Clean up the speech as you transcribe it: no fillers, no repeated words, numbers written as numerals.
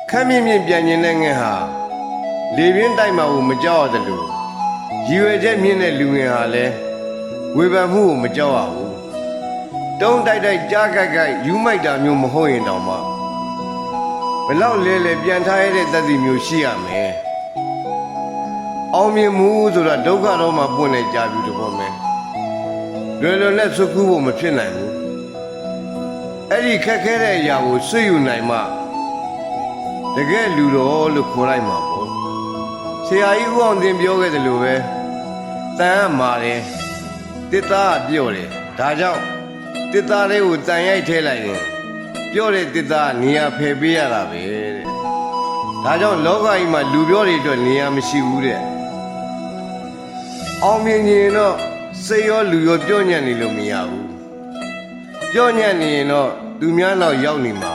ခမ်းမြင့်မြင့်ပြန်နေတဲ့ငှက်ဟာလေပြင်းတိုက်မှာကိုမကြောက်ရတယ်လို့ရည်ရွယ်ချက်မြင့်တဲ့လူငယ်ဟာလည်းဝေဖန်မှုကိုမကြောက်ရဘူးတုံးတိုက်တိုက်ကြားကြိုက်ကြိုက်ယူမိုက်တာမျိုးမဟုတ်ရင်တောင်မှဘလောက်လဲလဲပြန်ထားရတဲ့သတ္တိမျိုးရှိရမယ်အောင်မြင်မှုဆိုတာဒုက္ခတော့မှပွင့်နေကြပြီတဘောမယ်လွယ်လွယ်နဲ့စုခုဖို့မဖြစ်နိုင်ဘူးအဲ့ဒီခက်ခဲတဲ့အရာကိုဆွေ့ယူနိုင်မှတကယ်လူတော်လို့ခေါ်လိုက်မှာပေါ့ဆရာကြီးဦးအောင်တင်ပြောခဲ့တယ်လို့ပဲတန်ကမာတယ်တစ်သားကပြော့တယ်ဒါကြောင့်တစ်သားလေးကိုတန်ရိုက်ထဲလိုက်ရင်ပြော့တဲ့တစ်သားကနေရာဖယ်ပေးရတာပဲတဲ့ဒါကြောင့်လောကကြီးမှာလူပြောတွေအတွက်နေရာမရှိဘူးတဲ့အောင်မြင်ရင်တော့စိတ်ရောလူရောပြော့ညံ့နေလို့မရဘူးပြော့ညံ့နေရင်တော့သူများနောက်ရောက်နေမှာ